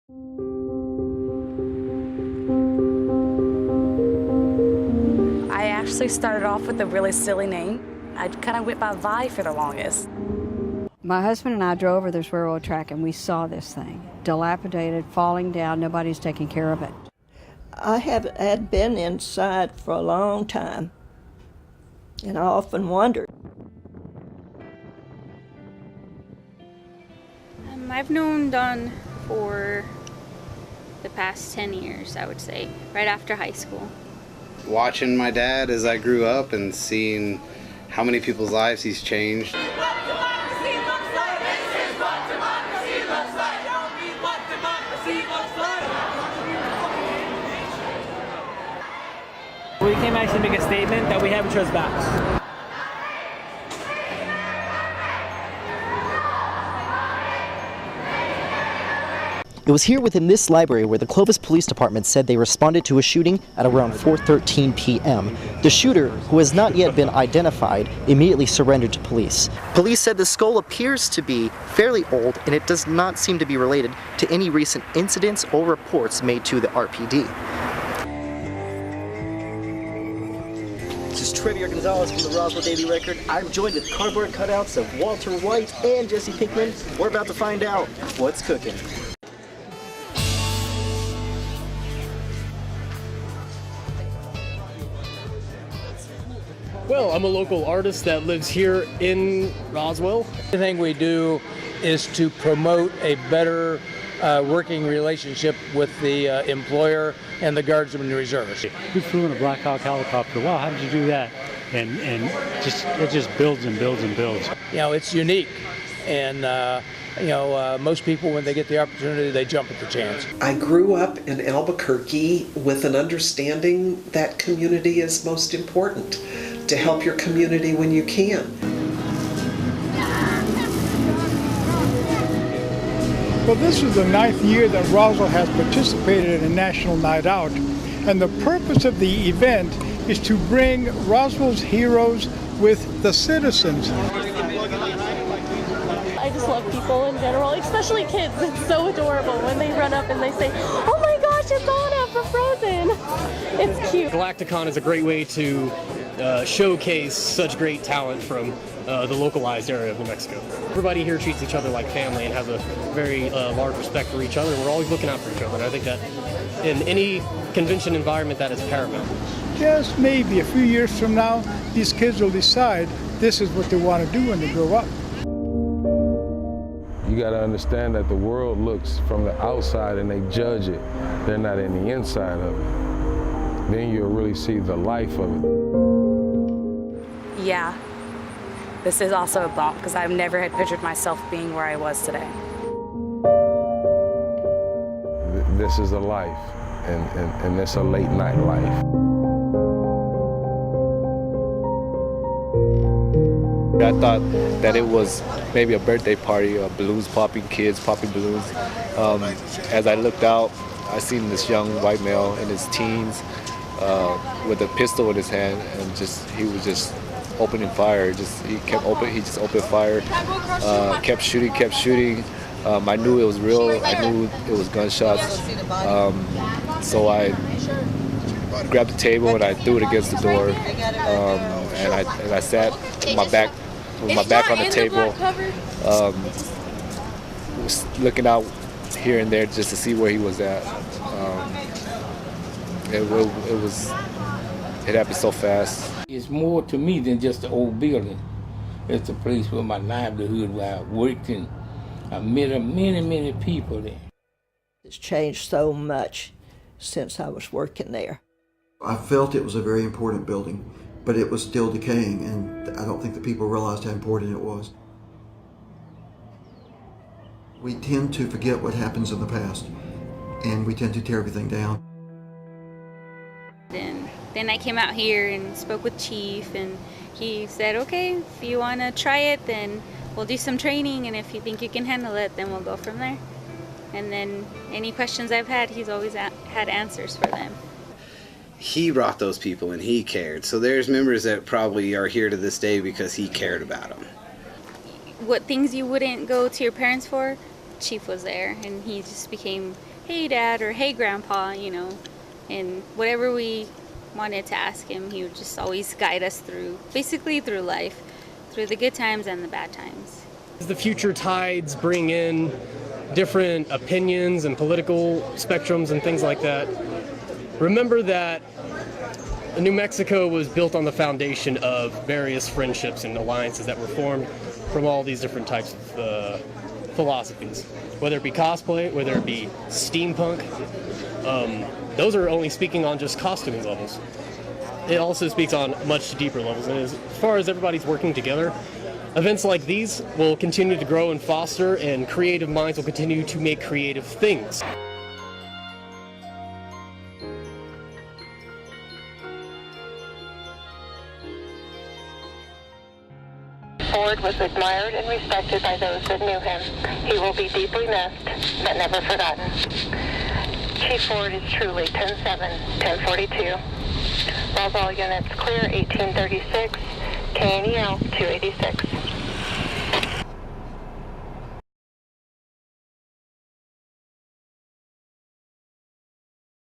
I actually started off with a really silly name. I kind of went by Vi for the longest. My husband and I drove over this railroad track and we saw this thing, dilapidated, falling down, nobody's taking care of it. I had been inside for a long time, and I often wondered. I've known Don for the past 10 years, I would say, right after high school. Watching my dad as I grew up and seeing how many people's lives he's changed. We came actually to make a statement that we have each other's backs. It was here within this library where the Clovis Police Department said they responded to a shooting at around 4:13 p.m. The shooter, who has not yet been identified, immediately surrendered to police. Police said the skull appears to be fairly old and it does not seem to be related to any recent incidents or reports made to the RPD. This is Trevier Gonzalez from the Roswell Daily Record. I'm joined with cardboard cutouts of Walter White and Jesse Pinkman. We're about to find out what's cooking. Well, I'm a local artist that lives here in Roswell. Everything we do is to promote a better working relationship with the employer and the Guardsmen and Reservists. You flew in a Black Hawk helicopter. Wow, how did you do that? And it just builds and builds and builds. You know, it's unique, and most people, when they get the opportunity, they jump at the chance. I grew up in Albuquerque with an understanding that community is most important, to help your community when you can. Well, this is the 9th year that Roswell has participated in a National Night Out, and the purpose of the event is to bring Roswell's heroes with the citizens. I just love people in general, especially kids. It's so adorable when they run up and they say, "Oh my gosh, it's Anna from Frozen." It's cute. Galacticon is a great way to showcase such great talent from the localized area of New Mexico. Everybody here treats each other like family and has a very large respect for each other. We're always looking out for each other, and I think that in any convention environment that is paramount. Just maybe a few years from now, these kids will decide this is what they want to do when they grow up. You got to understand that the world looks from the outside and they judge it. They're not in the inside of it. Then you'll really see the life of it. Yeah, this is also a bump because I've never had pictured myself being where I was today. This is a life, and it's a late night life. I thought that it was maybe a birthday party, balloons popping, kids popping balloons. As I looked out, I seen this young white male in his teens with a pistol in his hand, and he was just opening fire. He just opened fire, kept shooting. I knew it was real. I knew it was gunshots. So I grabbed the table and I threw it against the door, and I sat with my back on the table, looking out here and there just to see where he was at. It happened so fast. It's more to me than just the old building. It's the place where my livelihood, where I worked, and I met many people there. It's changed so much since I was working there. I felt it was a very important building, but it was still decaying, and I don't think the people realized how important it was. We tend to forget what happens in the past, and we tend to tear everything down. Then I came out here and spoke with Chief, and he said, okay, if you want to try it, then we'll do some training, and if you think you can handle it, then we'll go from there. And then any questions I've had, he's always had answers for them. He brought those people and he cared. So there's members that probably are here to this day because he cared about them. What things you wouldn't go to your parents for, Chief was there, and he just became, hey Dad, or hey Grandpa, you know, and whatever we wanted to ask him, he would just always guide us through, basically through life, through the good times and the bad times. As the future tides bring in different opinions and political spectrums and things like that, remember that New Mexico was built on the foundation of various friendships and alliances that were formed from all these different types of philosophies, whether it be cosplay, whether it be steampunk. Those are only speaking on just costuming levels. It also speaks on much deeper levels. And as far as everybody's working together, events like these will continue to grow and foster, and creative minds will continue to make creative things. Ford was admired and respected by those that knew him. He will be deeply missed, but never forgotten. Chief Ford is truly 10-7, 1042. Roswell units clear 1836, KNEL 286.